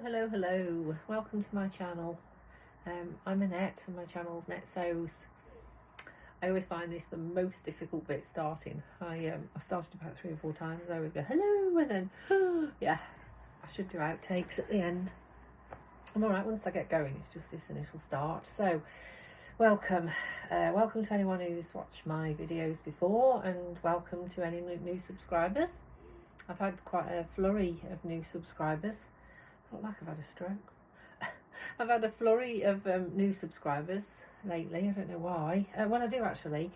Hello. Welcome to my channel. I'm Annette and my channel's Nett Sews. I always find this the most difficult bit starting. I started about 3 or 4 times. I always go hello and then yeah, I should do outtakes at the end. I'm alright once I get going. It's just this initial start. So welcome to anyone who's watched my videos before, and welcome to any new subscribers. I've had quite a flurry of new subscribers. I look like I've had a stroke. I've had a flurry of new subscribers lately. I don't know why. Well, I do actually.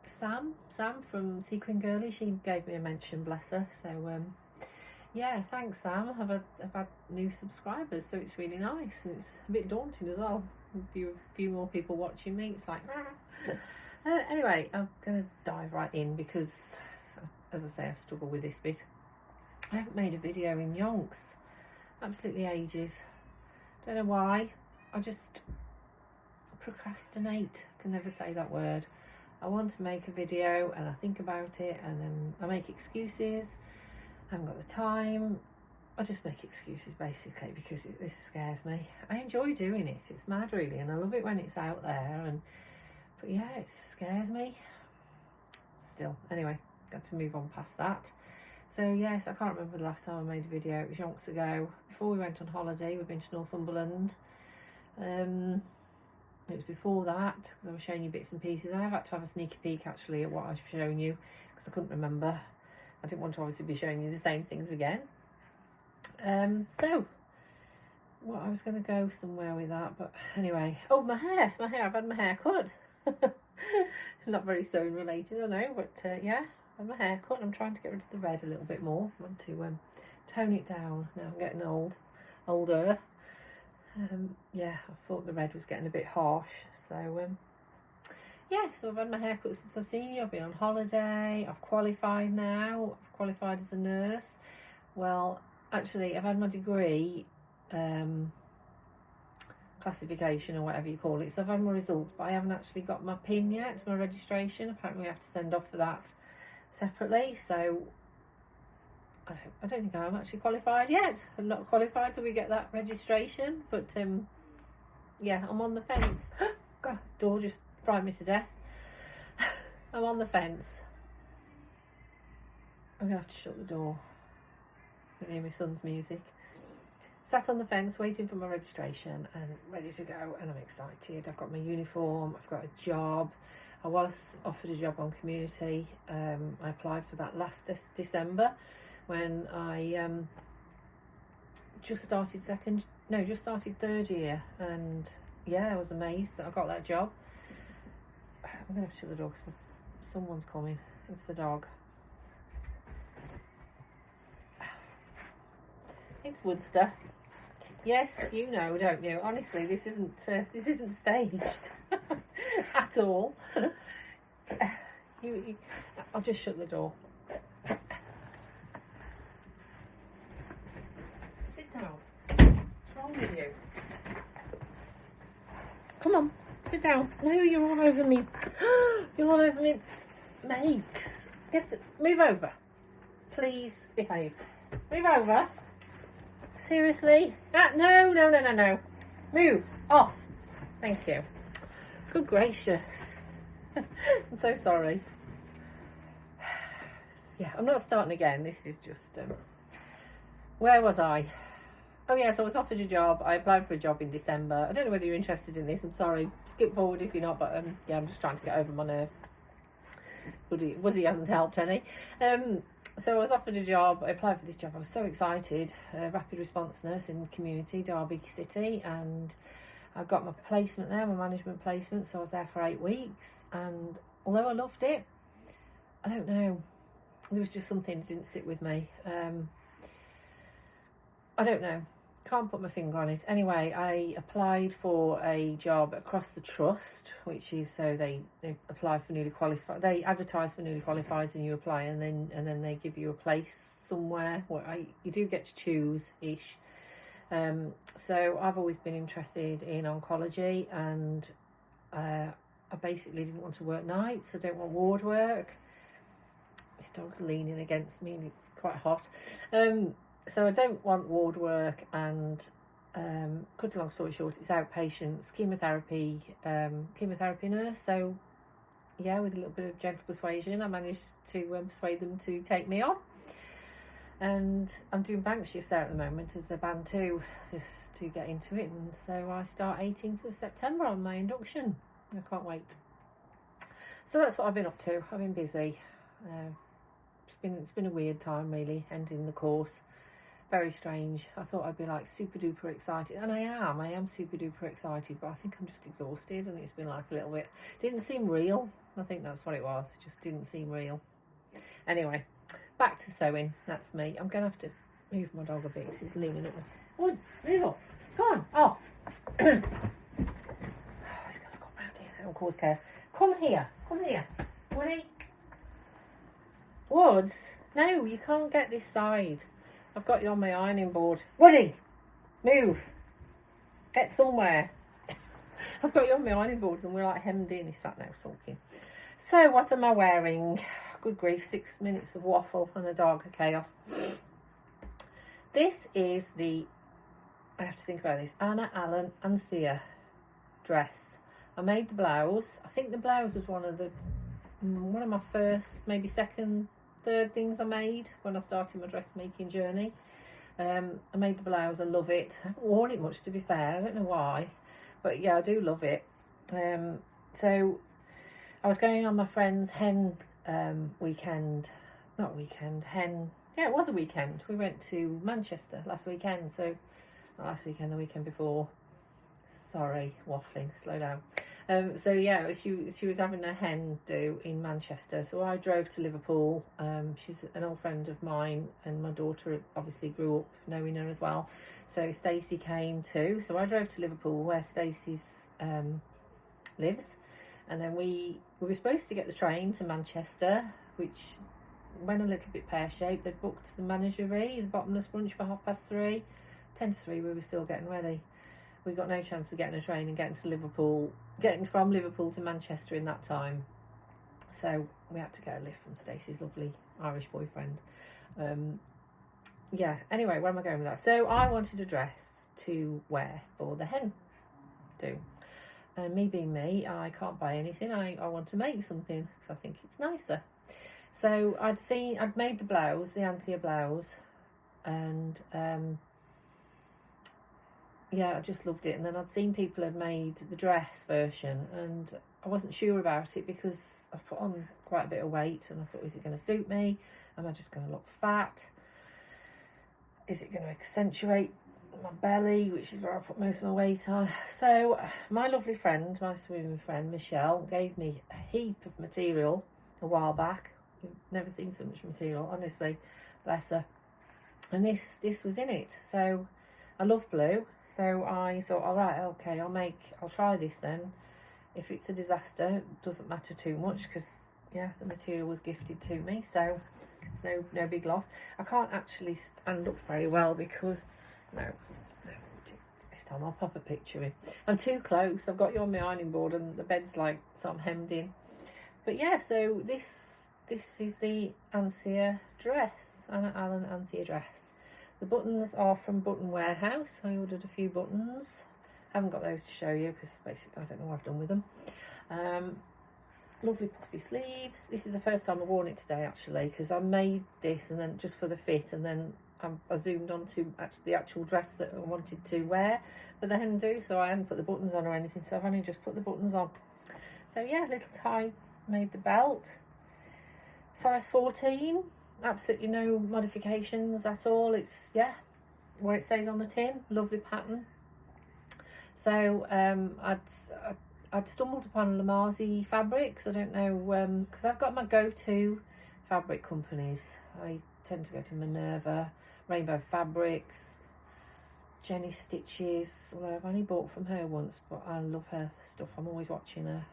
Sam from Sequin Girly, she gave me a mention, bless her. So yeah, thanks Sam. I've had new subscribers, so it's really nice, and it's a bit daunting as well. A few more people watching me. It's like anyway, I'm gonna dive right in because, as I say, I struggle with this bit. I haven't made a video in yonks, absolutely ages. Don't know why. I just procrastinate. I can never say that word. I want to make a video and I think about it and then I make excuses. I haven't got the time. I just make excuses basically because this scares me. I enjoy doing it. It's mad really, and I love it when it's out there. But yeah, it scares me. Still, anyway, got to move on past that. So yes, I can't remember the last time I made a video. It was yonks ago. Before we went on holiday, we've been to Northumberland. It was before that, because I was showing you bits and pieces. I have had to have a sneaky peek actually at what I've shown you, because I couldn't remember. I didn't want to obviously be showing you the same things again. So, well, I was going to go somewhere with that, but anyway. Oh, my hair, I've had my hair cut. Not very sewing related, I know, but yeah. And my haircut, I'm trying to get rid of the red a little bit more. I want to tone it down. Now I'm getting older. Yeah, I thought the red was getting a bit harsh. So yeah, so I've had my haircut since I've seen you. I've been on holiday. I've qualified now. I've qualified as a nurse. Well, actually, I've had my degree, classification or whatever you call it. So I've had my results, but I haven't actually got my PIN yet, my registration. Apparently, we have to send off for that separately, so I don't think I'm actually qualified yet. I'm not qualified till we get that registration, but yeah, I'm on the fence. God, door just fried me to death. I'm on the fence. I'm gonna have to shut the door. I can hear my son's music. Sat on the fence waiting for my registration and ready to go, and I'm excited. I've got my uniform, I've got a job. I was offered a job on community. I applied for that last December when I just started third year, and yeah, I was amazed that I got that job. I'm gonna have to shut the door because someone's coming. It's the dog. It's Woodster. Yes, you know, don't you? Honestly, this isn't staged at all. I'll just shut the door. Sit down. What's wrong with you? Come on, sit down. No, you're all over me. You're all over me. Makes. Move over. Please behave. Move over. Seriously? No. Move. Off. Thank you. Good gracious. I'm so sorry. Yeah, I'm not starting again. This is just... where was I? Oh yes, I was offered a job. I applied for a job in December. I don't know whether you're interested in this. I'm sorry. Skip forward if you're not, but yeah, I'm just trying to get over my nerves. Woody hasn't helped any. So I was offered a job. I applied for this job. I was so excited. Rapid response nurse in the community, Derby City, and I got my placement there, my management placement. So I was there for 8 weeks, and although I loved it, I don't know, there was just something that didn't sit with me. I don't know. Can't put my finger on it. Anyway, I applied for a job across the trust, which is so they apply for newly qualified. They advertise for newly qualified, and you apply, and then they give you a place somewhere. You do get to choose ish. So I've always been interested in oncology, and I basically didn't want to work nights. I don't want ward work. This dog's leaning against me, and it's quite hot. so I don't want ward work, and cut a long story short, it's outpatients, chemotherapy nurse. So yeah, with a little bit of gentle persuasion, I managed to persuade them to take me on. And I'm doing bank shifts there at the moment as a band 2, just to get into it. And so I start 18th of September on my induction. I can't wait. So that's what I've been up to. I've been busy. It's been a weird time, really, ending the course. Very strange. I thought I'd be like super duper excited, and I am super duper excited, but I think I'm just exhausted, and it's been like a little bit, didn't seem real. I think that's what it was. It just didn't seem real. Anyway, back to sewing. That's me. I'm gonna have to move my dog a bit. He's leaning at me. Woods, move up. Come on, off. He's gonna come round here. That'll cause chaos. Come here. Woody. Woods, no, you can't get this side. I've got you on my ironing board. Woody, move. Get somewhere. I've got you on my ironing board and we're like hemmed in. He's sat now sulking. So what am I wearing? Good grief, 6 minutes of waffle and a dog, chaos. This is the, I have to think about this, Allen Anthea dress. I made the blouse. I think the blouse was one of my first, maybe second, third things I made when I started my dressmaking journey. I made the blouse. I love it. I haven't worn it much, to be fair. I don't know why, but yeah, I do love it. So I was going on my friend's hen weekend. Yeah, it was a weekend. We went to Manchester last weekend. So not last weekend, the weekend before. Sorry, waffling, slow down. So yeah, she was having a hen do in Manchester, so I drove to Liverpool. She's an old friend of mine, and my daughter obviously grew up knowing her as well, so Stacey came too. So I drove to Liverpool where Stacey's lives, and then we were supposed to get the train to Manchester, which went a little bit pear-shaped. They'd booked the menagerie, the bottomless brunch, for 3:30. 10 to 3 we were still getting ready. We got no chance of getting a train and getting from Liverpool to Manchester in that time. So we had to get a lift from Stacey's lovely Irish boyfriend. Yeah, anyway, where am I going with that? So I wanted a dress to wear for the hen do. And me being me, I can't buy anything. I want to make something because I think it's nicer. So I'd made the blouse, the Anthea blouse, and yeah, I just loved it. And then I'd seen people had made the dress version, and I wasn't sure about it because I've put on quite a bit of weight, and I thought, is it going to suit me? Am I just going to look fat? Is it going to accentuate my belly, which is where I put most of my weight on? So my lovely friend, my swimming friend Michelle, gave me a heap of material a while back. I've never seen so much material, honestly, bless her. And this was in it. So I love blue, so I thought, all right, okay, I'll try this then. If it's a disaster, it doesn't matter too much because, yeah, the material was gifted to me, so it's no big loss. I can't actually stand up very well because, no, this time I'll pop a picture in. I'm too close. I've got you on my ironing board and the bed's like, so I'm hemmed in. But yeah, so this is the Anthea dress, Allen Anthea dress. The buttons are from Button Warehouse. I ordered a few buttons. Haven't got those to show you because basically I don't know what I've done with them. Lovely puffy sleeves. This is the first time I've worn it today actually, because I made this and then just for the fit, and then I zoomed on to the actual dress that I wanted to wear for the hen do, so I hadn't put the buttons on or anything, so I've only just put the buttons on. So yeah, little tie, made the belt. Size 14. Absolutely no modifications at all. It's, yeah, where it says on the tin. Lovely pattern. So I'd stumbled upon Lamazi Fabrics. I don't know, because I've got my go-to fabric companies. I tend to go to Minerva, Rainbow Fabrics, Jenny Stitches, although I've only bought from her once, but I love her stuff. I'm always watching her.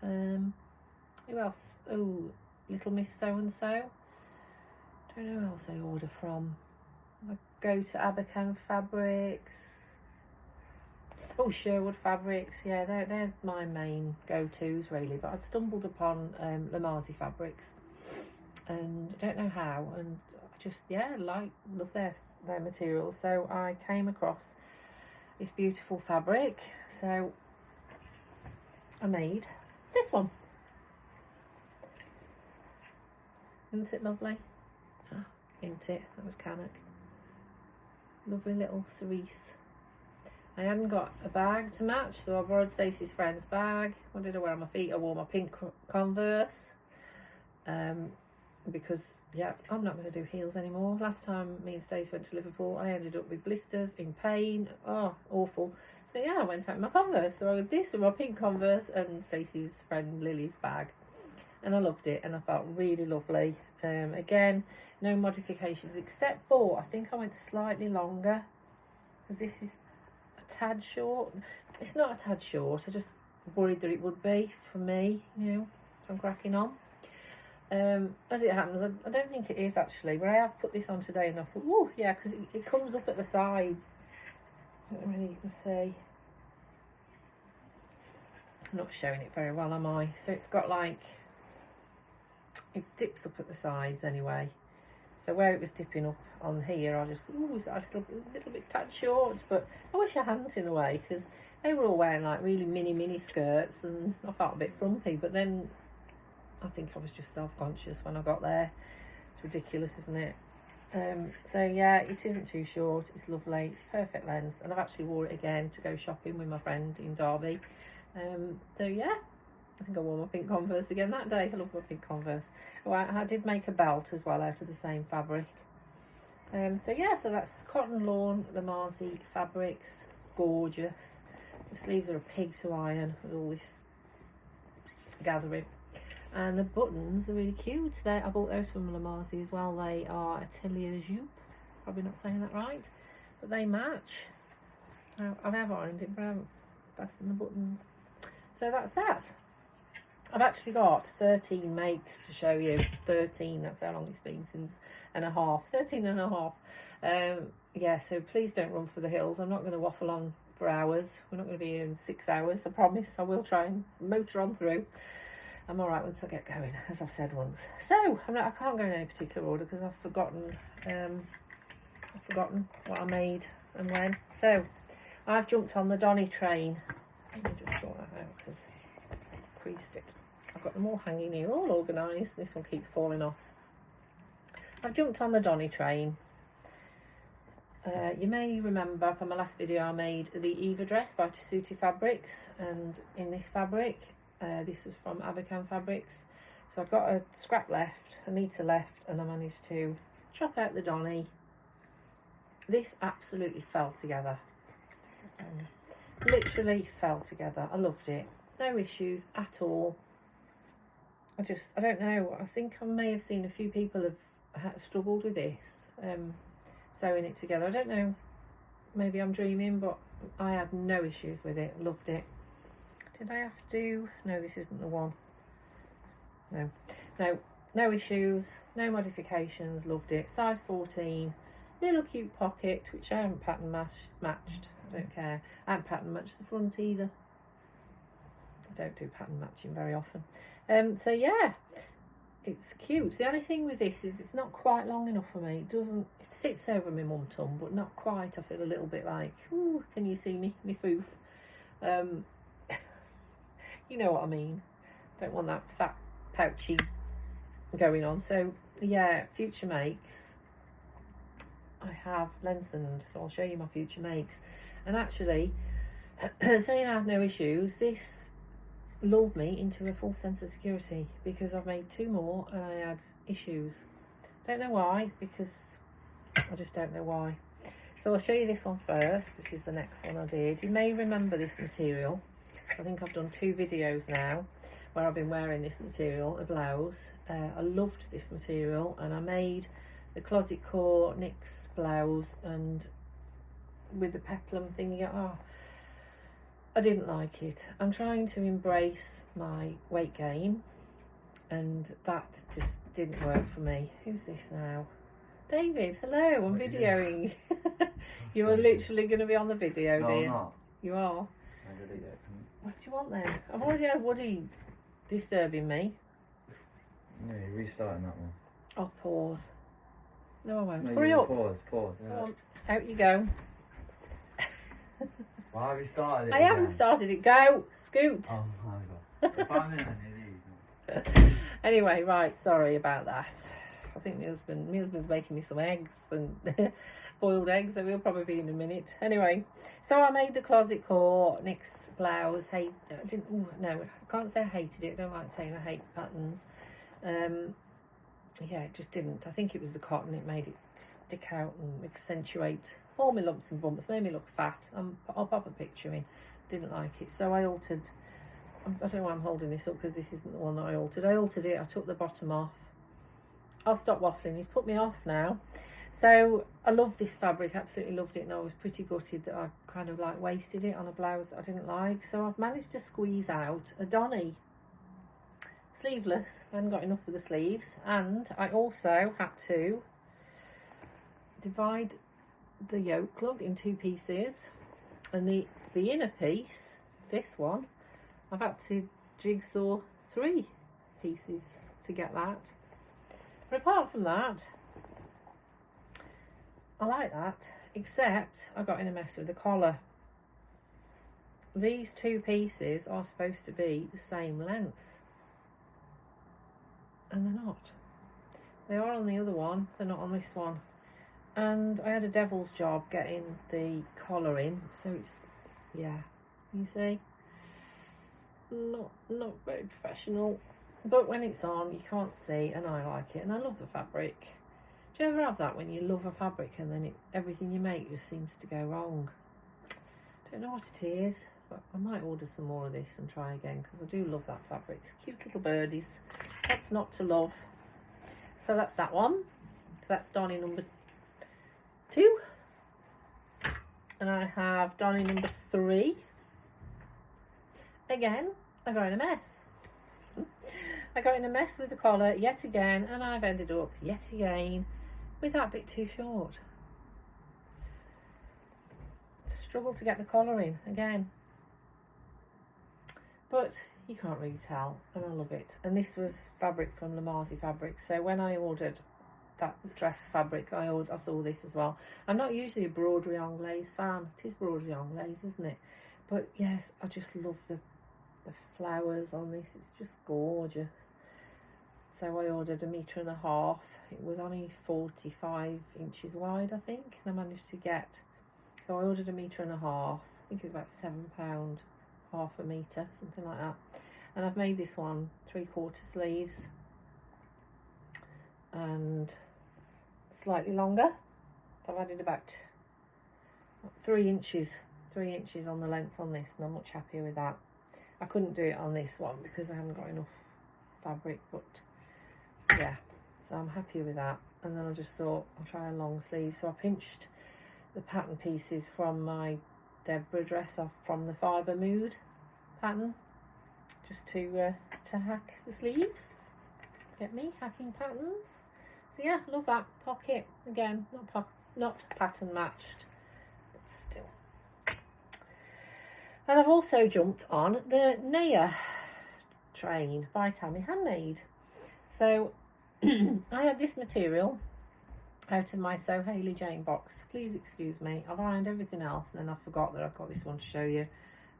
Who else? Oh, Little Miss So-and-so. Don't know who else I order from. I go to Abercam Fabrics. Oh, Sherwood Fabrics. Yeah, they're my main go-tos really. But I'd stumbled upon Lamazi Fabrics, and I don't know how. And I just, yeah, love their their materials. So I came across this beautiful fabric, so I made this one. Isn't it lovely? Oh, isn't it? That was Canuck. Lovely little cerise. I hadn't got a bag to match, so I borrowed Stacey's friend's bag. What did I wear on my feet? I wore my pink Converse. Because, yeah, I'm not going to do heels anymore. Last time me and Stacey went to Liverpool, I ended up with blisters, in pain. Oh, awful. So, yeah, I went out in my Converse. So I had this with my pink Converse and Stacey's friend Lily's bag. And I loved it, and I felt really lovely. Again, no modifications, except for, I think I went slightly longer, because this is a tad short. It's not a tad short, I just worried that it would be for me, you know, so I'm cracking on. As it happens, I don't think it is actually, but I have put this on today and I thought, oh yeah, because it comes up at the sides. I don't know whether you can see. I'm not showing it very well, am I? So it's got like, it dips up at the sides anyway. So where it was dipping up on here, I just, ooh, is that a little bit tad short? But I wish I hadn't in a way, because they were all wearing like really mini skirts and I felt a bit frumpy, but then I think I was just self-conscious when I got there. It's ridiculous, isn't it? So yeah, it isn't too short. It's lovely. It's perfect length. And I've actually wore it again to go shopping with my friend in Derby. So yeah, I think I wore my pink Converse again that day. I love my pink Converse. Oh, I did make a belt as well out of the same fabric. So yeah, so that's Cotton Lawn Lamazi Fabrics. Gorgeous. The sleeves are a pig to iron with all this gathering. And the buttons are really cute. I bought those from Lamazi as well. They are Atelier Jupe. Probably not saying that right. But they match. I have ironed it, but I haven't fastened the buttons. So that's that. I've actually got 13 makes to show you. 13, that's how long it's been since and a half. 13 and a half. Yeah, so please don't run for the hills. I'm not going to waffle on for hours. We're not going to be here in 6 hours, I promise. I will try and motor on through. I'm all right once I get going, as I've said once. So I can't go in any particular order because I've forgotten what I made and when. So I've jumped on the Donny train. Let me just sort that out because I creased it. I've got them all hanging here, all organised. This one keeps falling off. I've jumped on the Donny train. You may remember from my last video I made the Eva dress by Tessuti Fabrics, and in this fabric, this was from Abercan Fabrics. So I've got a scrap left, a metre left, and I managed to chop out the Donny. This absolutely fell together. Literally fell together. I loved it. No issues at all. I don't know. I think I may have seen a few people have struggled with this, sewing it together. I don't know. Maybe I'm dreaming, but I had no issues with it. Loved it. Did I have to? No, this isn't the one. No issues, no modifications. Loved it. Size 14, little cute pocket, which I haven't pattern matched. I don't care. I haven't pattern matched the front either. I don't do pattern matching very often. So yeah, it's cute. The only thing with this is it's not quite long enough for me. It sits over my mum tum, but not quite. I feel a little bit like, ooh, can you see me foof? You know what I mean. Don't want that fat pouchy going on. So yeah, future makes I have lengthened, so I'll show you my future makes. And actually, saying I have no issues, this lulled me into a false sense of security because I've made 2 more and I had issues. Don't know why, because I just don't know why. So I'll show you this one first. This is the next one I did. You may remember this material. I think I've done 2 videos now where I've been wearing this material, a blouse. I loved this material, and I made the closet core NYX blouse and with the peplum thingy. Oh, I didn't like it. I'm trying to embrace my weight gain, and that just didn't work for me. Who's this now? David, hello, I'm videoing. You are literally going to be on the video, no, dear. I'm not. You are? I did it yet. What do you want then? I've already had Woody disturbing me. Yeah, you're restarting that one. I'll pause. No, I won't. No, Hurry you up. Pause. Go on. Out you go. Why have you started it I again? haven't started it. Go. Scoot. Oh my god. If I'm in it, Anyway, right, sorry about that. I think my husband's making me some eggs and boiled eggs, so we'll probably be in a minute. Anyway, so I made the closet core, Nick's blouse. I can't say I hated it. I don't like saying I hate patterns. Yeah, it just didn't. I think it was the cotton. It made it stick out and accentuate all my lumps and bumps. Made me look fat. I'll pop a picture in. Didn't like it, so I altered. I don't know why I'm holding this up because this isn't the one that I altered. I altered it. I took the bottom off. I'll stop waffling. He's put me off now. So I love this fabric. Absolutely loved it, and I was pretty gutted that I kind of like wasted it on a blouse that I didn't like. So I've managed to squeeze out a Donny. Sleeveless. I hadn't got enough for the sleeves, and I also had to divide the yoke lug in 2 pieces, and the inner piece, this one, I've had to jigsaw 3 pieces to get that. But apart from that, I like that, except I got in a mess with the collar. These 2 pieces are supposed to be the same length, and they're not. They are on the other one, they're not on this one. And I had a devil's job getting the collar in, so it's, yeah, you see, not very professional. But when it's on, you can't see, and I like it, and I love the fabric. Do you ever have that when you love a fabric and then everything you make just seems to go wrong? Don't know what it is, but I might order some more of this and try again, because I do love that fabric. It's cute little birdies. What's not to love? So that's that one. So that's Donny number 2. And I have Donny number 3. Again, I got in a mess. I got in a mess with the collar yet again, and I've ended up yet again with that bit too short. Struggle to get the collar in again. But you can't really tell, and I love it. And this was fabric from Lamarzi Fabrics. So when I ordered that dress fabric, I saw this as well. I'm not usually a broderie anglaise fan. It is broderie anglaise, isn't it? But yes, I just love the flowers on this. It's just gorgeous. So I ordered 1.5 meters. It was only 45 inches wide, I think, and I managed to get, so I ordered 1.5 meters. I think it was about £7, half a metre, something like that. And I've made this one 3/4 sleeves and slightly longer. I've added about 3 inches on the length on this, and I'm much happier with that. I couldn't do it on this one because I haven't got enough fabric, but yeah, so I'm happy with that. And then I just thought I'll try a long sleeve, so I pinched the pattern pieces from my Deborah dress off from the Fibre Mood pattern, just to hack the sleeves. Get me hacking patterns. So yeah, love that. Pocket again, not pattern matched, but still. And I've also jumped on the Ania train by Tammy Handmade. So I had this material out of my So Hayley Jane box. Please excuse me. I've ironed everything else, and then I forgot that I've got this one to show you.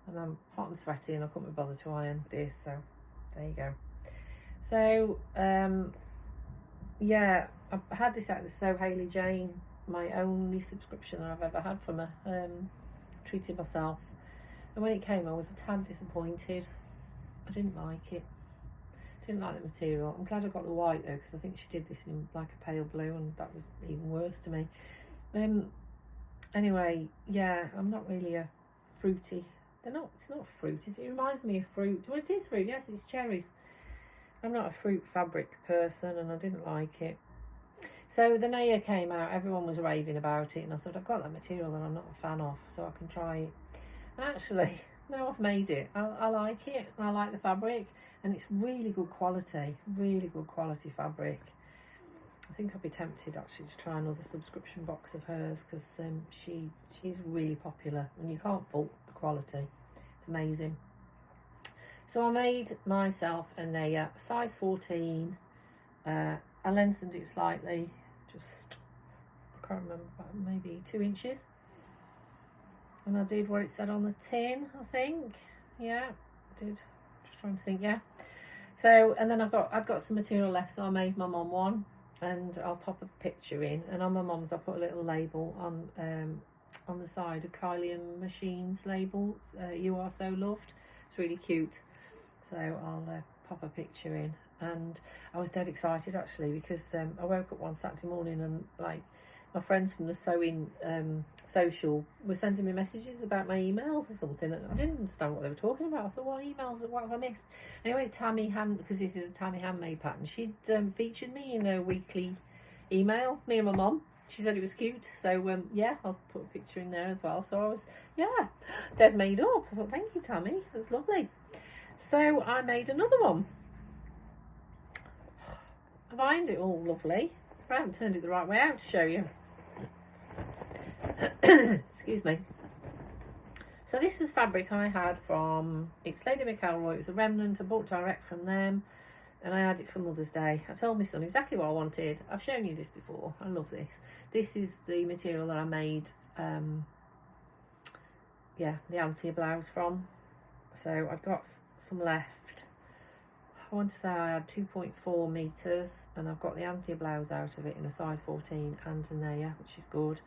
And I'm hot and sweaty, and I couldn't be bothered to iron this. So there you go. So yeah, I've had this out of So Hayley Jane, my only subscription that I've ever had from her. Treated myself. And when it came, I was a tad disappointed. I didn't like it. Didn't like the material. I'm glad I got the white though, because I think she did this in like a pale blue, and that was even worse to me. Anyway, yeah, I'm not really a fruity. It's not fruit. It reminds me of fruit. Well, it is fruit. Yes, it's cherries. I'm not a fruit fabric person, and I didn't like it. So the Ania came out. Everyone was raving about it, and I thought, I've got that material that I'm not a fan of, so I can try it. And actually, now I've made it, I like it, and I like the fabric, and it's really good quality fabric. I think I'd be tempted actually to try another subscription box of hers, because she's really popular, and you can't fault the quality. It's amazing. So I made myself a Ania size 14. I lengthened it slightly, just can't remember, maybe 2 inches. And I did what it said on the tin, I think. Yeah, I did. Just trying to think, yeah. So, and then I've got some material left, so I made my mum one, and I'll pop a picture in. And on my mum's, I put a little label on the side, a Kylie and Machines label, "You Are So Loved." It's really cute. So I'll pop a picture in. And I was dead excited actually, because I woke up one Saturday morning and like my friends from the sewing social were sending me messages about my emails or something, and I didn't understand what they were talking about. I thought, what emails, what have I missed? Anyway, because this is a Tammy Handmade pattern, she'd featured me in a weekly email, me and my mum. She said it was cute, so yeah, I'll put a picture in there as well. So I was, yeah, dead made up. I thought, thank you, Tammy, that's lovely. So I made another one. I find it all lovely. I haven't turned it the right way out to show you. Excuse me. So this is fabric I had from It's Lady McElroy. It was a remnant. I bought direct from them, and I had it for Mother's Day. I told my son exactly what I wanted. I've shown you this before. I love this. This is the material that I made yeah, the Anthea blouse from. So I've got some left. I want to say I had 2.4 metres, and I've got the Anthea blouse out of it in a size 14 and Ania, which is good.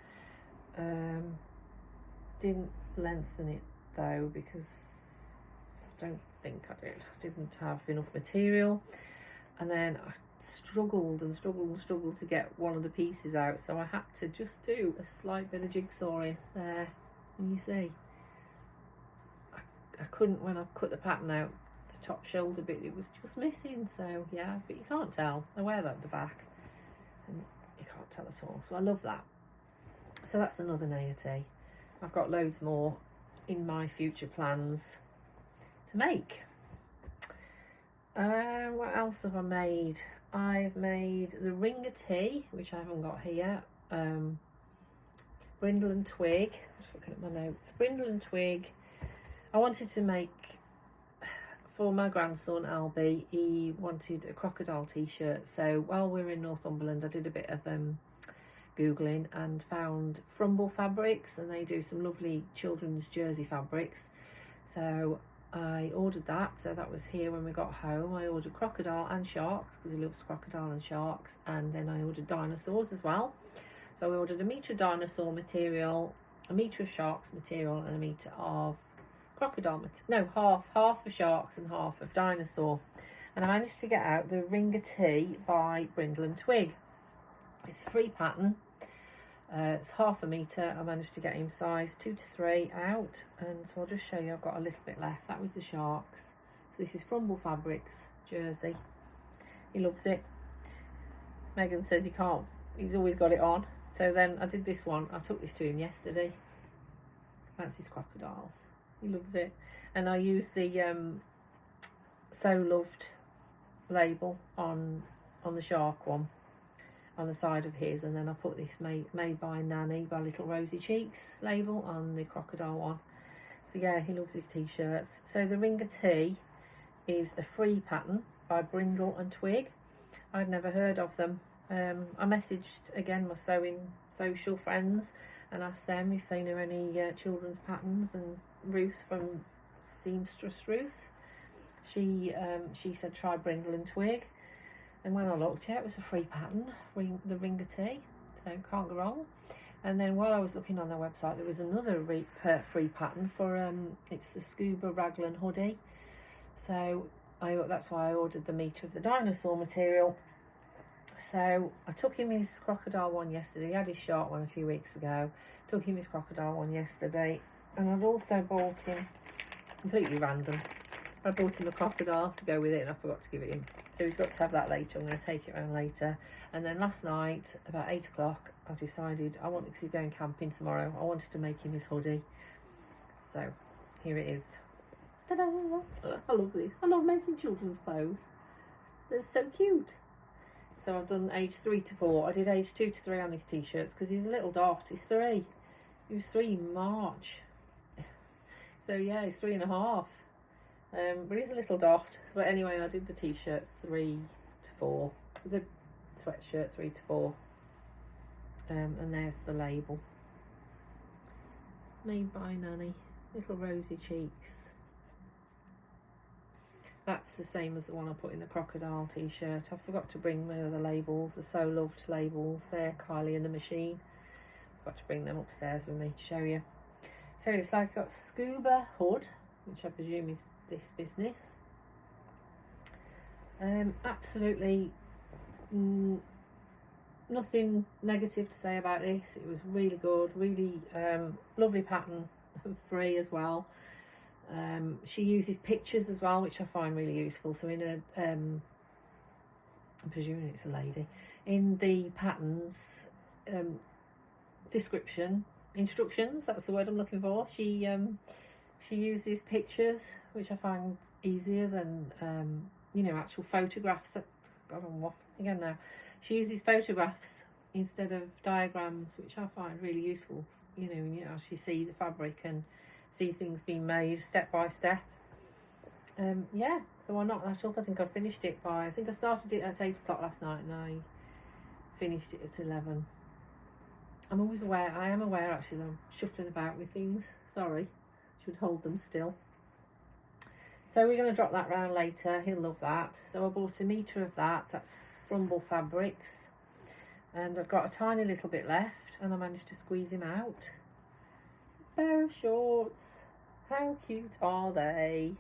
Didn't lengthen it though, because I don't think I did. I didn't have enough material, and then I struggled to get one of the pieces out, so I had to just do a slight bit of jigsawing there. And you see, I couldn't, when I cut the pattern out, the top shoulder bit, it was just missing. So yeah, but you can't tell. I wear that at the back and you can't tell at all, so I love that. So that's another naivety. I've got loads more in my future plans to make. What else have I made? I've made the ringer tee, which I haven't got here. Brindle and Twigg. Just looking at my notes. Brindle and Twigg. I wanted to make for my grandson Albie. He wanted a crocodile t-shirt. So while we were in Northumberland, I did a bit of Googling and found Frumble Fabrics, and they do some lovely children's jersey fabrics. So I ordered that. So that was here when we got home. I ordered crocodile and sharks because he loves crocodile and sharks, and then I ordered dinosaurs as well. So I ordered a metre of dinosaur material, a metre of sharks material, and a metre of crocodile material. No, half of sharks and half of dinosaur. And I managed to get out the Ringer Tee by Brindle and Twigg. It's a free pattern. It's half a metre. I managed to get him size 2 to 3 out, and so I'll just show you. I've got a little bit left. That was the sharks. So this is Frumble Fabrics jersey. He loves it. Megan says he can't. He's always got it on. So then I did this one. I took this to him yesterday. Fancies crocodiles. He loves it. And I used the So Loved label on the shark one on the side of his, and then I put this made by Nanny by Little Rosy Cheeks label on the crocodile one. So yeah, he loves his t-shirts. So the Ringer Tee is a free pattern by Brindle and Twigg. I'd never heard of them. I messaged again my sewing social friends and asked them if they knew any children's patterns, and Ruth from Seamstress Ruth, she said try Brindle and Twigg. And when I looked, yeah, it was a free pattern, the Ringer Tee, so can't go wrong. And then while I was looking on their website, there was another free pattern for, it's the Scuba Raglan hoodie. So that's why I ordered the metre of the dinosaur material. So I took him his crocodile one yesterday. He had his shark one a few weeks ago. Took him his crocodile one yesterday. And I'd also bought him, completely random, I bought him a crocodile to go with it, and I forgot to give it him. So he's got to have that later. I'm going to take it around later. And then last night, about 8 o'clock, I decided because he's going camping tomorrow, I wanted to make him his hoodie. So here it is. Ta-da! I love this. I love making children's clothes. They're so cute. So I've done age 3 to 4. I did age 2 to 3 on his t-shirts because he's a little dot. He's 3. He was 3 in March. So yeah, he's 3.5. But he's a little dot. But anyway, I did the t-shirts 3 to 4. The sweatshirt 3 to 4. And there's the label. Made by Nanny. Little rosy cheeks. That's the same as the one I put in the crocodile t-shirt. I forgot to bring my other labels, the So Loved labels. They're Kylie in the Machine. Got to bring them upstairs with me to show you. So it's like got scuba hood, which I presume is this business. Absolutely nothing negative to say about this. It was really good, really lovely pattern, free as well. She uses pictures as well, which I find really useful. So in a I'm presuming it's a lady, in the patterns instructions, that's the word I'm looking for, she uses pictures, which I find easier than you know, actual photographs. God, I'm waffling again now. She uses photographs instead of diagrams, which I find really useful. You know, when you actually see the fabric and see things being made step by step. Yeah, so I knocked that up. I think I finished it by, I think I started it at 8 o'clock last night and I finished it at 11. I am aware actually that I'm shuffling about with things. Sorry, should hold them still. So we're going to drop that round later. He'll love that. So I bought 1 metre of that. That's Frumble Fabrics. And I've got a tiny little bit left and I managed to squeeze him out. A pair of shorts. How cute are they?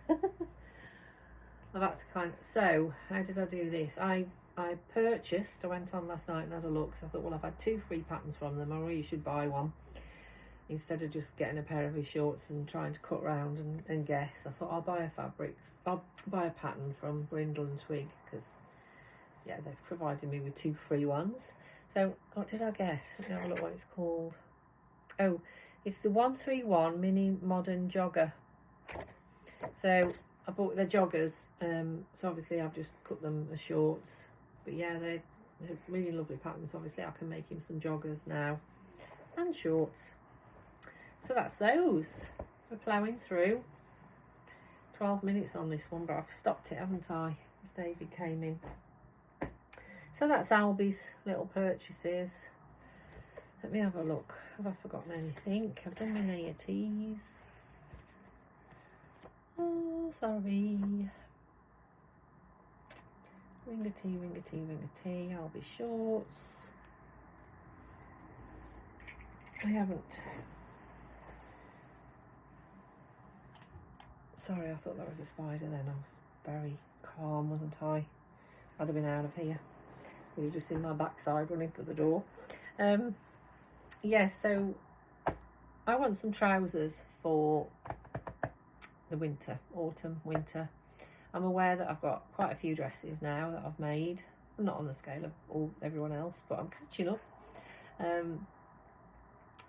I've had to kind of, so how did I do this? I went on last night and had a look. So I thought, well, I've had 2 free patterns from them. I really should buy one. Instead of just getting a pair of his shorts and trying to cut round and guess, I thought I'll buy a pattern from Brindile and Twigg, because yeah, they've provided me with 2 free ones. So what did I get? Let me have a look what it's called. Oh, it's the 131 mini modern jogger. So I bought the joggers, so obviously I've just cut them as shorts, but yeah, they're really lovely patterns. Obviously I can make him some joggers now and shorts. So that's those. We're ploughing through. 12 minutes on this one, but I've stopped it, haven't I? As David came in. So that's Albie's little purchases. Let me have a look. Have I forgotten anything? I've done my naivete. Oh, sorry. Ring-a-tee. Albie shorts. I haven't. Sorry, I thought that was a spider then. I was very calm, wasn't I? I'd have been out of here. Would have just seen my backside running for the door. Yeah, so I want some trousers for the winter, autumn, winter. I'm aware that I've got quite a few dresses now that I've made. I'm not on the scale of everyone else, but I'm catching up.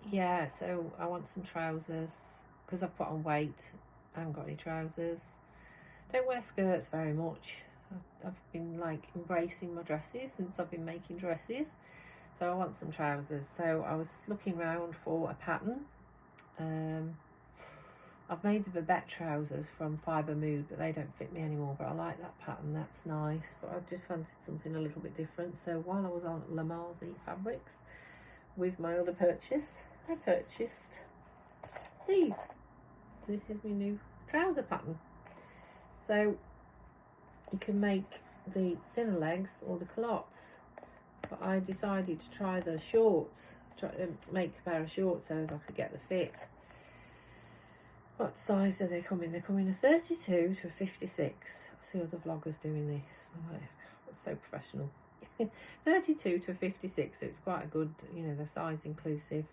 Yeah, so I want some trousers because I've put on weight. I haven't got any trousers. Don't wear skirts very much. I've been like embracing my dresses since I've been making dresses. So I want some trousers. So I was looking around for a pattern. I've made the Babette trousers from Fibre Mood, but they don't fit me anymore. But I like that pattern, that's nice. But I just fancied something a little bit different. So while I was on La Marzi Fabrics with my other purchase, I purchased these. This is my new trouser pattern. So you can make the thinner legs or the culottes, but I decided to try the shorts, make a pair of shorts so as I could get the fit. What size do they come in? They come in a 32 to a 56. I see other vloggers doing this. I'm like, it's so professional. 32 to a 56, so it's quite a good, you know, the size inclusive.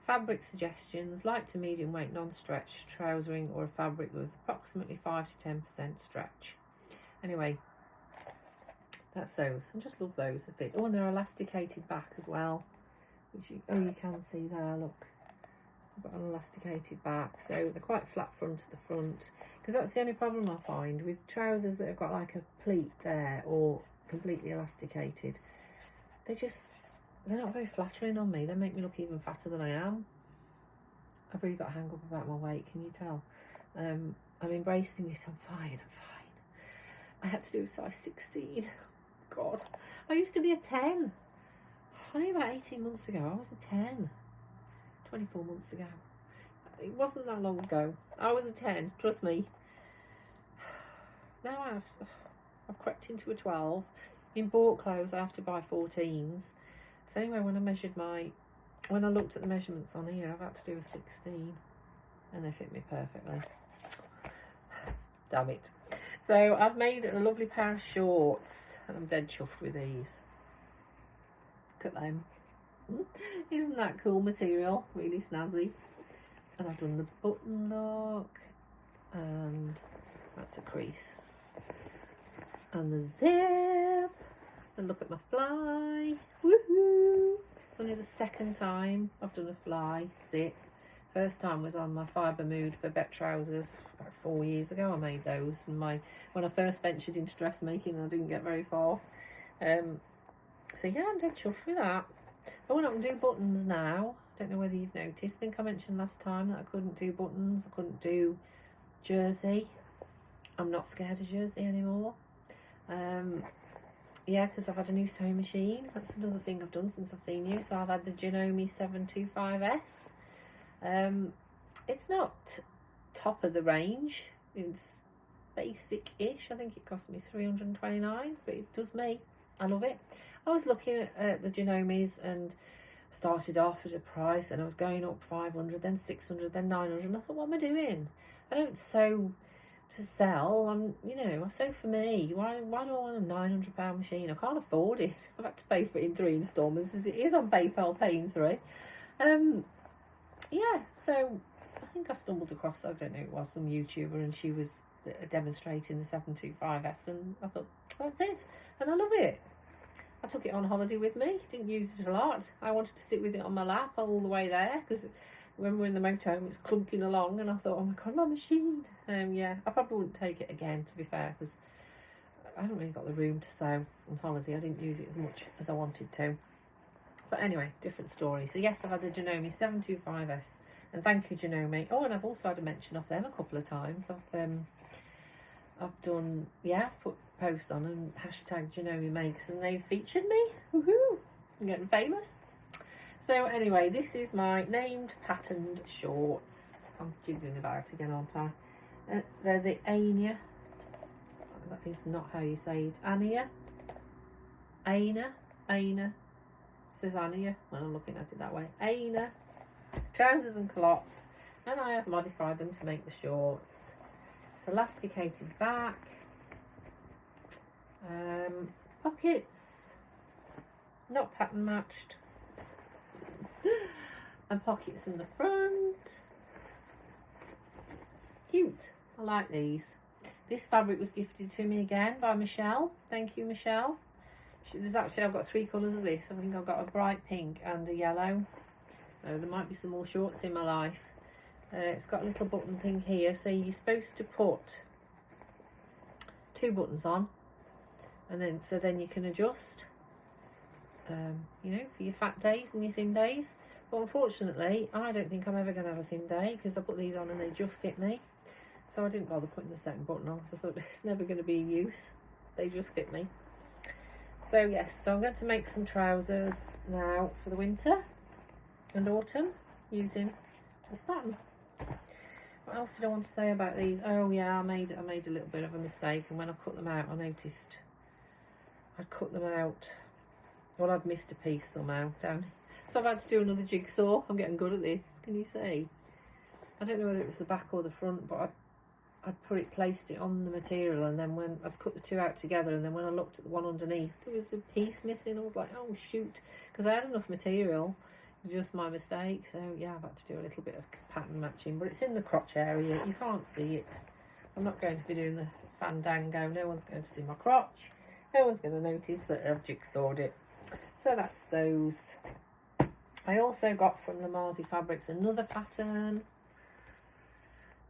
Fabric suggestions: light to medium weight, non-stretch trousering, or a fabric with approximately 5 to 10% stretch. Anyway, that's those. I just love those. The fit. Oh, and they're elasticated back as well, which you can see there. Look, I've got an elasticated back, so they're quite flat front to the front. Because that's the only problem I find with trousers that have got like a pleat there or completely elasticated. They're not very flattering on me. They make me look even fatter than I am. I've really got a hang up about my weight, can you tell? I'm embracing it. I'm fine. I had to do a size 16. God, I used to be a 10. only about 18 months ago. I was a 10. 24 months ago. It wasn't that long ago. I was a 10, trust me. Now I've crept into a 12. In bought clothes, I have to buy 14s. So anyway, when I looked at the measurements on here, I've had to do a 16. And they fit me perfectly. Damn it. So I've made a lovely pair of shorts. And I'm dead chuffed with these. Look at them. Isn't that cool material? Really snazzy. And I've done the button look. And that's a crease. And the zip. And look at my fly. Woohoo! It's only the second time I've done a fly zip. First time was on my Fibre Mood Babette trousers about 4 years ago. I made those when I first ventured into dressmaking. I didn't get very far. So yeah, I'm dead chuffed with that. I went up and do buttons now. I don't know whether you've noticed. I think I mentioned last time that I couldn't do buttons. I couldn't do jersey. I'm not scared of jersey anymore. Yeah, because I've had a new sewing machine. That's another thing I've done since I've seen you. So I've had the Donnay 725S. It's not top of the range. It's basic-ish. I think it cost me $329, but it does me. I love it. I was looking at the Donnay's and started off at a price, and I was going up 500, then 600, then 900. And I thought, what am I doing? I don't sew to sell. I sew for me. Why do I want a £900 machine? I can't afford it. I've had to pay for it in 3 instalments, as it is on PayPal, paying 3. Yeah, so I think I stumbled across, I don't know, it was some YouTuber, and she was demonstrating the 725S, and I thought, that's it, and I love it. I took it on holiday with me, didn't use it a lot. I wanted to sit with it on my lap all the way there, because when we're in the motorhome, it's clunking along, and I thought, oh my god, my machine. Yeah, I probably wouldn't take it again, to be fair, because I haven't really got the room to sew on holiday. I didn't use it as much as I wanted to. But anyway, different story. So yes, I've had the Donnay 725S, and thank you, Donnay. Oh, and I've also had a mention of them a couple of times. I've done, yeah, I've put posts on and hashtag Donnay makes, and they've featured me. Woohoo! I'm getting famous. So anyway, this is my named patterned shorts. I'm jiggling about again, aren't I? They're the Ania. That is not how you say it. Ania. It says Ania when I'm looking at it that way. Ania. Trousers and culottes. And I have modified them to make the shorts. It's elasticated back. Pockets. Not pattern matched. And pockets in the front. Cute. I like these. This fabric was gifted to me again by Michelle. Thank you, Michelle. I've got 3 colours of this. I think I've got a bright pink and a yellow. So there might be some more shorts in my life. It's got a little button thing here. So you're supposed to put 2 buttons on. And then you can adjust. For your fat days and your thin days. But unfortunately, I don't think I'm ever going to have a thin day, because I put these on and they just fit me. So I didn't bother putting the second button on, because I thought it's never going to be in use. They just fit me. So yes, so I'm going to make some trousers now for the winter and autumn using this pattern. What else did I want to say about these? Oh yeah, I made a little bit of a mistake, and when I cut them out, I noticed I'd cut them out. Well, I'd missed a piece somehow down. So I've had to do another jigsaw. I'm getting good at this. Can you see? I don't know whether it was the back or the front, but I'd placed it on the material, and then when I'd cut the 2 out together, and then when I looked at the one underneath, there was a piece missing. I was like, oh shoot, because I had enough material. It was just my mistake. So yeah, I've had to do a little bit of pattern matching, but it's in the crotch area. You can't see it. I'm not going to be doing the fandango. No one's going to see my crotch. No one's going to notice that I've jigsawed it. So that's those. I also got from the Marzi Fabrics another pattern.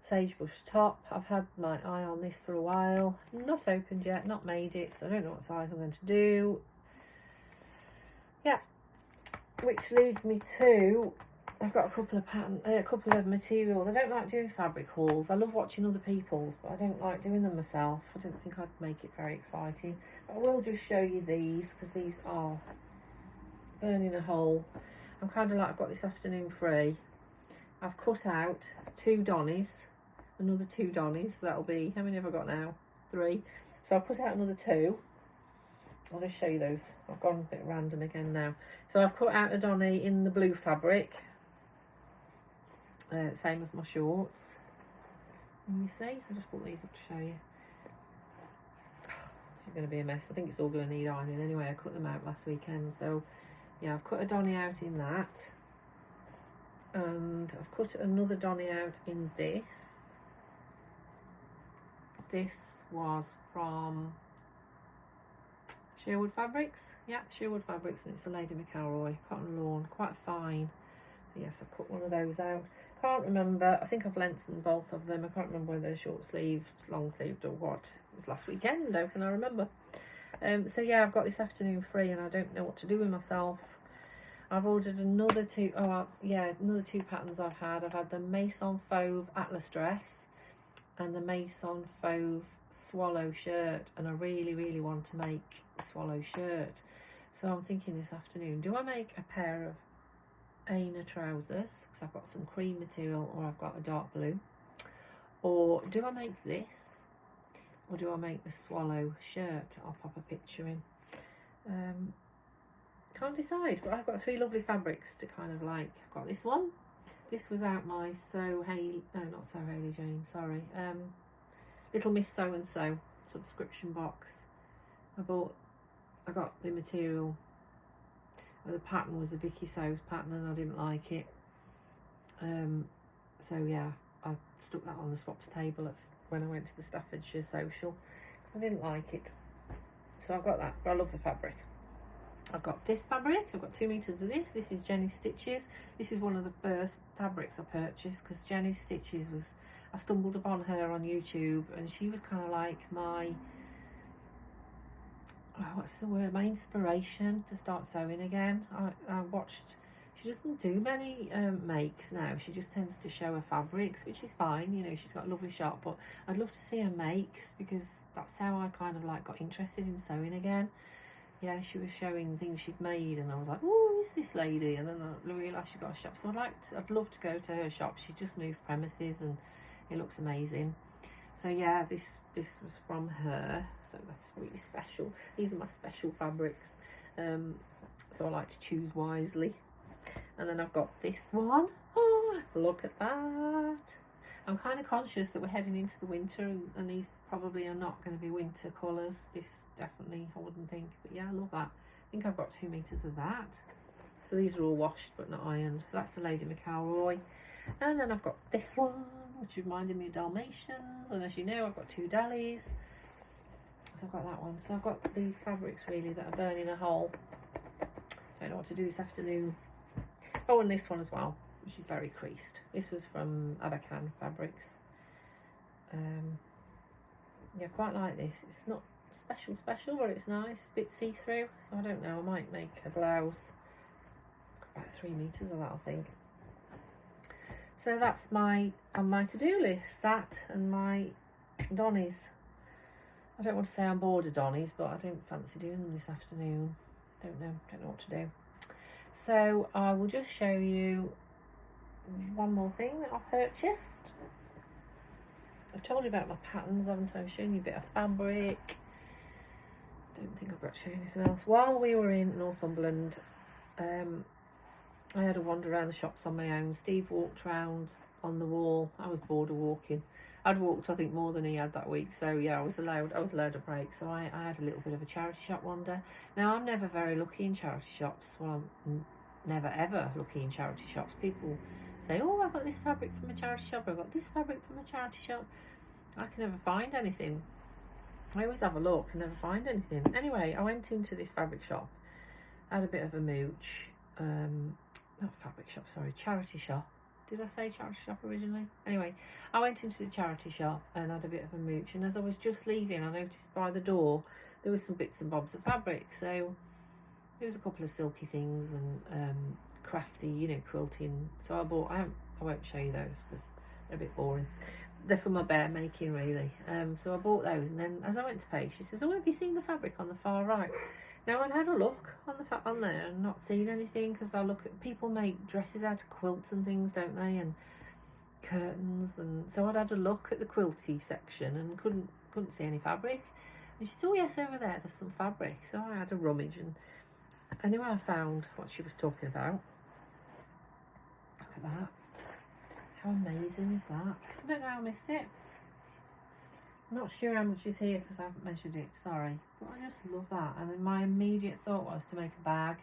Sagebush top. I've had my eye on this for a while. Not opened yet, not made it, so I don't know what size I'm going to do. Yeah, which leads me to, I've got a couple of materials. I don't like doing fabric hauls. I love watching other people's, but I don't like doing them myself. I don't think I'd make it very exciting. But I will just show you these, because these are burning a hole. I'm kind of like, I've got this afternoon free. I've cut out 2 Donnies, another 2 Donnies. So that'll be, how many have I got now? 3. So I'll cut out another 2. I'll just show you those. I've gone a bit random again now. So I've cut out a Donny in the blue fabric. Same as my shorts. And you see, I'll just put these up to show you. This is going to be a mess. I think it's all going to need ironing anyway. I cut them out last weekend. So yeah, I've cut a Donny out in that. And I've cut another Donny out in this. This was from Sherwood Fabrics. Yeah, Sherwood Fabrics, and it's a Lady McElroy cotton lawn, quite fine. So yes, I cut one of those out. Can't remember, I think I've lengthened both of them. I can't remember whether they're short sleeved, long sleeved or what. It was last weekend, how can I remember? So yeah, I've got this afternoon free and I don't know what to do with myself. I've ordered another 2, another 2 patterns I've had. I've had the Maison Fauve Atlas dress and the Maison Fauve swallow shirt, and I really, really want to make a swallow shirt. So I'm thinking this afternoon, do I make a pair of Ania trousers, because I've got some cream material or I've got a dark blue, or do I make this, or do I make the swallow shirt? I'll pop a picture in. Can't decide, but I've got 3 lovely fabrics to kind of like. I've got this one. This was out my not So Hayley Jane, sorry. Little Miss So and So subscription box. I got the material. The pattern was a Vicky So's pattern and I didn't like it. So yeah, I stuck that on the swaps table when I went to the Staffordshire social because I didn't like it. So I've got that, but I love the fabric. I've got this fabric. I've got 2 meters of this. This is Jenny's Stitches. This is one of the first fabrics I purchased because Jenny's Stitches was, I stumbled upon her on YouTube and she was kind of like my, what's the word, my inspiration to start sewing again. I watched, she doesn't do many makes now. She just tends to show her fabrics, which is fine. You know, she's got a lovely shop, but I'd love to see her makes because that's how I kind of like got interested in sewing again. Yeah, she was showing things she'd made and I was like, oh, who is this lady? And then I realised she got a shop. So I'd love to go to her shop. She's just moved premises and it looks amazing. So yeah, this was from her. So that's really special. These are my special fabrics. So I like to choose wisely. And then I've got this one. Oh, look at that. I'm kind of conscious that we're heading into the winter and these probably are not going to be winter colours. This definitely, I wouldn't think. But yeah, I love that. I think I've got 2 meters of that. So these are all washed but not ironed. So that's the Lady McElroy. And then I've got this one, which reminded me of Dalmatians. And as you know, I've got 2 Dallies. So I've got that one. So I've got these fabrics really that are burning a hole. Don't know what to do this afternoon. Oh, and this one as well, which is very creased. This was from Abacan Fabrics. Yeah, quite like this. It's not special, but it's nice. A bit see-through, so I don't know. I might make a blouse. About 3 meters of that, I think. So that's on my to-do list. That and my Donnies. I don't want to say I'm bored of Donnies, but I don't fancy doing them this afternoon. Don't know what to do. So I will just show you one more thing that I purchased. I've told you about my patterns, haven't I? I've shown you a bit of fabric. Don't think I've got to show you anything else. While we were in Northumberland, I had a wander around the shops on my own. Steve walked around on the wall. I was bored of walking. I'd walked, I think, more than he had that week. So yeah, I was allowed a break. So I had a little bit of a charity shop wander. Now, I'm never very lucky in charity shops. Well, I'm never ever lucky in charity shops. People say, oh, I've got this fabric from a charity shop. I've got this fabric from a charity shop. I can never find anything. I always have a look and never find anything. Anyway, I went into this fabric shop. Had a bit of a mooch. Not fabric shop, sorry, charity shop. Did I say charity shop originally? Anyway, I went into the charity shop and had a bit of a mooch. And as I was just leaving, I noticed by the door there was some bits and bobs of fabric. So there was a couple of silky things and crafty, you know, quilting. So I bought. I won't show you those because they're a bit boring. They're for my bear making, really. So I bought those, and then as I went to pay, she says, "Oh, have you seen the fabric on the far right?" Now I'd had a look on there and not seen anything, because I look at people make dresses out of quilts and things, don't they, and curtains, and so I'd had a look at the quilty section and couldn't see any fabric. And she said, oh yes, over there's some fabric. So I had a rummage, and anyway I found what she was talking about. Look at that. How amazing is that? I don't know how I missed it. I'm not sure how much is here because I haven't measured it, sorry. But I just love that. And then my immediate thought was to make a bag.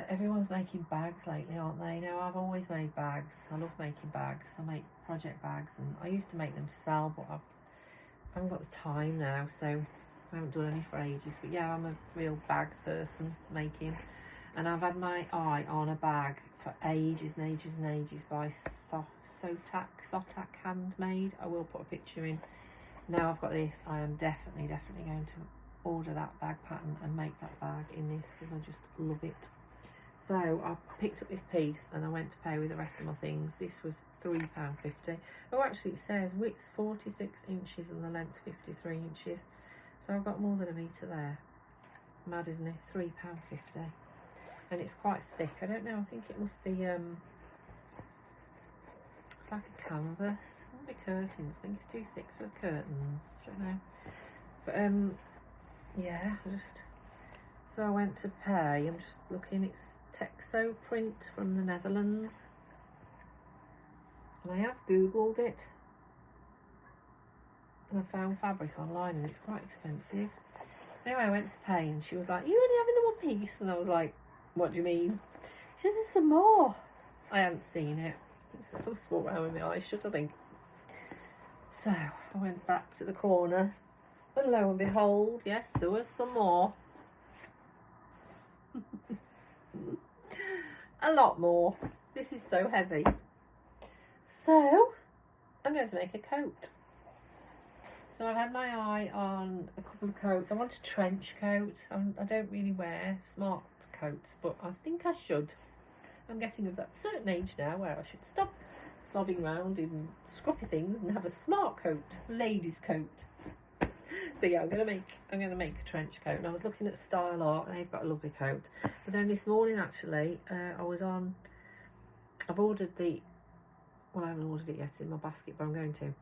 Everyone's making bags lately, aren't they? Now, I've always made bags. I love making bags. I make project bags, and I used to make them to sell, but I haven't got the time now, so I haven't done any for ages. But yeah, I'm a real bag person making. And I've had my eye on a bag for ages and ages and ages by xxxx Handmade. I will put a picture in. Now I've got this, I am definitely going to order that bag pattern and make that bag in this, because I just love it. So I picked up this piece and I went to pay with the rest of my things. This was £3.50. Oh, actually it says width 46 inches and the length 53 inches. So I've got more than a metre there. Mad, isn't it? £3.50. And it's quite thick. I don't know, I think it must be, it's like a canvas. It won't be curtains. I think it's too thick for curtains. I don't know. But, yeah, so I went to pay. I'm just looking, it's Texo print from the Netherlands. And I have Googled it. And I found fabric online and it's quite expensive. Anyway, I went to pay and she was like, you only having the one piece? And I was like, what do you mean? She says, there's some more. I hadn't seen it. I just walked around with my eyes shut, I think. So I went back to the corner and lo and behold, yes, there was some more. A lot more. This is so heavy. So I'm going to make a coat. So I've had my eye on a couple of coats. I want a trench coat. I don't really wear smart coats, but I think I should. I'm getting of that certain age now where I should stop slobbing around in scruffy things and have a smart coat, ladies' coat. So yeah, I'm gonna make a trench coat. And I was looking at Style Art and they've got a lovely coat. But then this morning actually, I've ordered the, well, I haven't ordered it yet, it's in my basket, but I'm going to.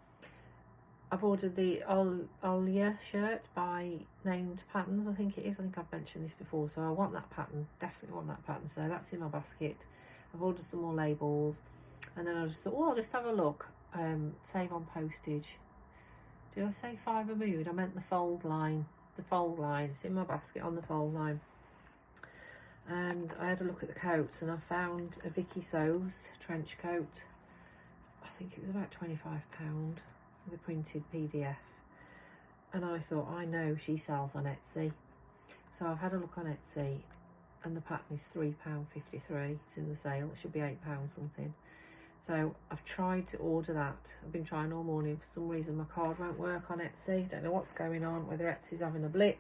I've ordered the Ania shirt by Named Patterns, I think it is. I think I've mentioned this before. So I want that pattern, definitely want that pattern. So that's in my basket. I've ordered some more labels. And then I just thought, oh, I'll just have a look. Save on postage. Did I say fibre mood? I meant the fold line. The fold line. It's in my basket on the fold line. And I had a look at the coats and I found a Vicky Sews trench coat. I think it was about £25 with a printed PDF. And I thought, I know she sells on Etsy. So I've had a look on Etsy and the pattern is £3.53. It's in the sale. It should be £8 something. So I've tried to order that. I've been trying all morning. For some reason my card won't work on Etsy. Don't know what's going on, whether Etsy's having a blip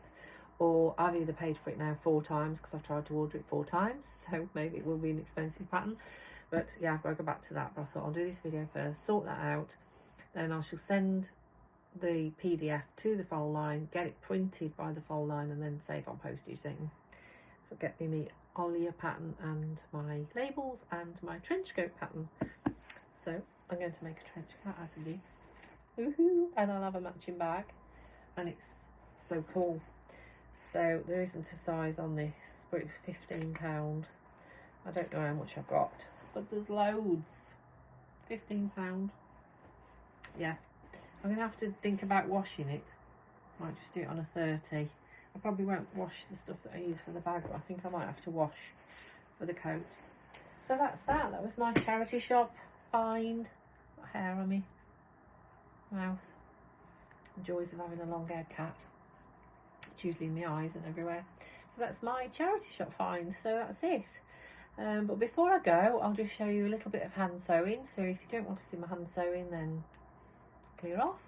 or I've either paid for it now 4 times because I've tried to order it 4 times. So maybe it will be an expensive pattern. But yeah, I've got to go back to that. But I thought I'll do this video first, sort that out. Then I shall send the PDF to the fold line, get it printed by the fold line and then save on postage thing. So get me Olia pattern and my labels and my trench coat pattern. So I'm going to make a trench coat out of this. Woohoo! And I'll have a matching bag. And it's so cool. So there isn't a size on this, but it was £15. I don't know how much I've got, but there's loads. £15. Yeah. I'm going to have to think about washing it. Might just do it on a 30. I probably won't wash the stuff that I use for the bag, but I think I might have to wash for the coat. So that's that. That was my charity shop find. Got hair on me mouth. The joys of having a long-haired cat. It's usually in my eyes and everywhere. So that's my charity shop find. So that's it. But before I go, I'll just show you a little bit of hand sewing. So if you don't want to see my hand sewing, then clear off.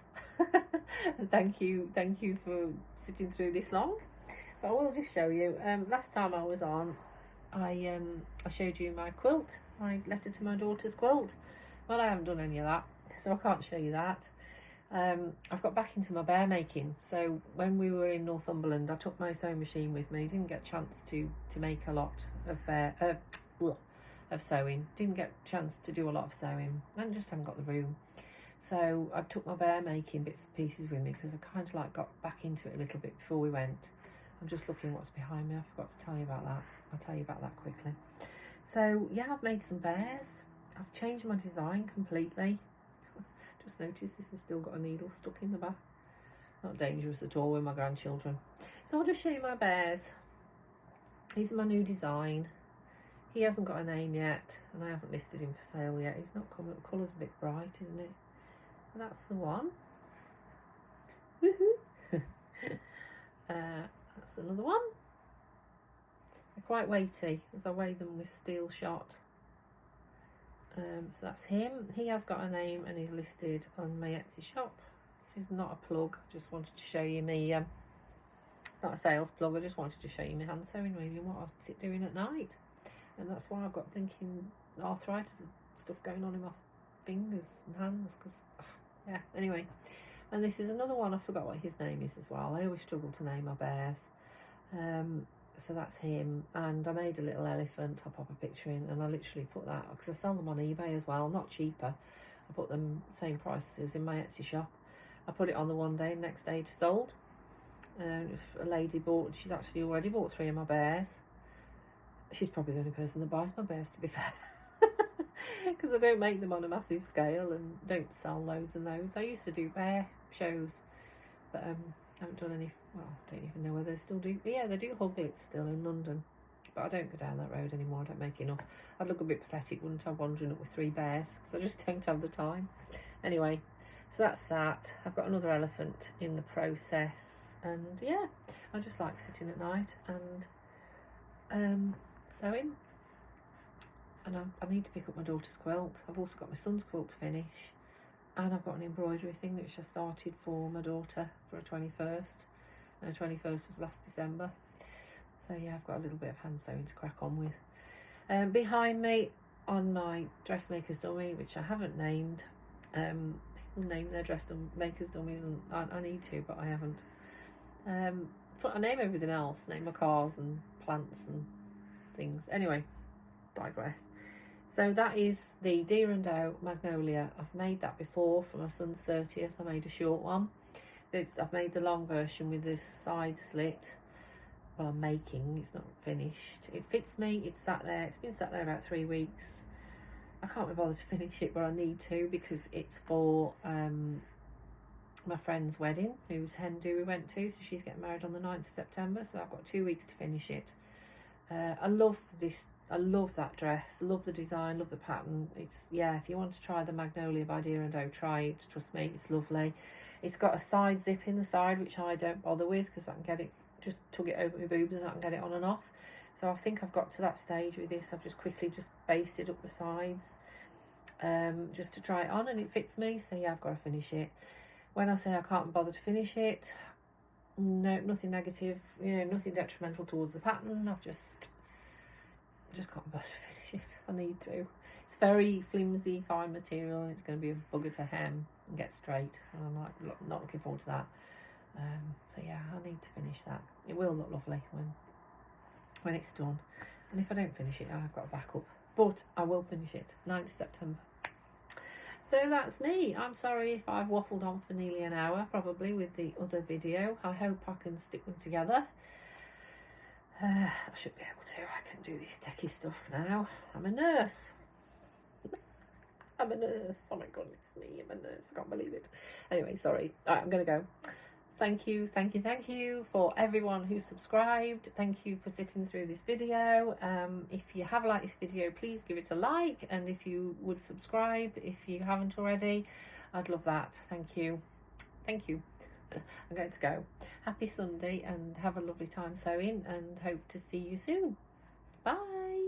Thank you for sitting through this long. But I will just show you. Last time I was on, I showed you my quilt, my letter to my daughter's quilt. Well, I haven't done any of that, so I can't show you that. I've got back into my bear making. So when we were in Northumberland, I took my sewing machine with me. Didn't get a chance to make a lot of sewing. Didn't get a chance to do a lot of sewing. I just haven't got the room. So I took my bear making bits and pieces with me because I kind of like got back into it a little bit before we went. I'm just looking what's behind me. I forgot to tell you about that. I'll tell you about that quickly. So yeah, I've made some bears. I've changed my design completely. Just noticed this has still got a needle stuck in the back. Not dangerous at all with my grandchildren. So I'll just show you my bears. These are my new design. He hasn't got a name yet, and I haven't listed him for sale yet. He's not coming. The colour's a bit bright, isn't it? And that's the one. Woohoo! That's another one. They're quite weighty as I weigh them with steel shot. So that's him. He has got a name and he's listed on my Etsy shop. This is not a plug. I just wanted to show you me. Not a sales plug. I just wanted to show you my hand sewing really and what I sit doing at night. And that's why I've got blinking arthritis and stuff going on in my fingers and hands. Because yeah. Anyway, and this is another one. I forgot what his name is as well. I always struggle to name my bears. So that's him, and I made a little elephant. I'll pop a picture in, and I literally put that because I sell them on eBay as well, not cheaper. I put them same price as in my Etsy shop. I put it on the one day, next day it's sold. If a lady bought, she's actually already bought 3 of my bears. She's probably the only person that buys my bears, to be fair, because I don't make them on a massive scale and don't sell loads and loads. I used to do bear shows, but I haven't done any. Well, I don't even know whether they still do. Yeah, they do Huglets still in London, but I don't go down that road anymore. I don't make enough. I'd look a bit pathetic, wouldn't I, wandering up with 3 bears, because I just don't have the time. Anyway, so that's that. I've got another elephant in the process, and yeah, I just like sitting at night and sewing. And I need to pick up my daughter's quilt. I've also got my son's quilt to finish. And I've got an embroidery thing which I started for my daughter for her 21st. And her 21st was last December. So yeah, I've got a little bit of hand sewing to crack on with. Behind me on my dressmaker's dummy, which I haven't named. People name their dressmaker's dummies and I need to, but I haven't. I name everything else. Name my cars and plants and things. Anyway, digress. So that is the Deer and Doe Magnolia. I've made that before for my son's 30th. I made a short one. I've made the long version with this side slit. Well, I'm making, it's not finished. It fits me, it's sat there. It's been sat there about 3 weeks. I can't be bothered to finish it, but I need to because it's for my friend's wedding, whose hen do we went to. So she's getting married on the 9th of September. So I've got 2 weeks to finish it. I love this. I love that dress, I love the design, love the pattern. It's, yeah, if you want to try the Magnolia by Deer and Doe, try it, trust me, it's lovely. It's got a side zip in the side, which I don't bother with because I can get it, just tug it over my boobs and I can get it on and off. So I think I've got to that stage with this. I've just quickly just basted up the sides just to try it on, and it fits me. So yeah, I've got to finish it. When I say I can't bother to finish it, no, nothing negative, you know, nothing detrimental towards the pattern. I just can't bother to finish it. I need to. It's very flimsy, fine material, and it's going to be a bugger to hem and get straight. And I'm like not looking forward to that. So yeah, I need to finish that. It will look lovely when it's done. And if I don't finish it, I've got a backup. But I will finish it 9th September. So that's me. I'm sorry if I've waffled on for nearly an hour, probably with the other video. I hope I can stick them together. I should be able to. I can do this techie stuff now. I'm a nurse. I'm a nurse. Oh my goodness me, I'm a nurse. I can't believe it. Anyway, sorry. Right, I'm going to go. Thank you for everyone who subscribed. Thank you for sitting through this video. If you have liked this video, please give it a like. And if you would subscribe, if you haven't already, I'd love that. Thank you. Thank you. I'm going to go. Happy Sunday and have a lovely time sewing, and hope to see you soon. Bye.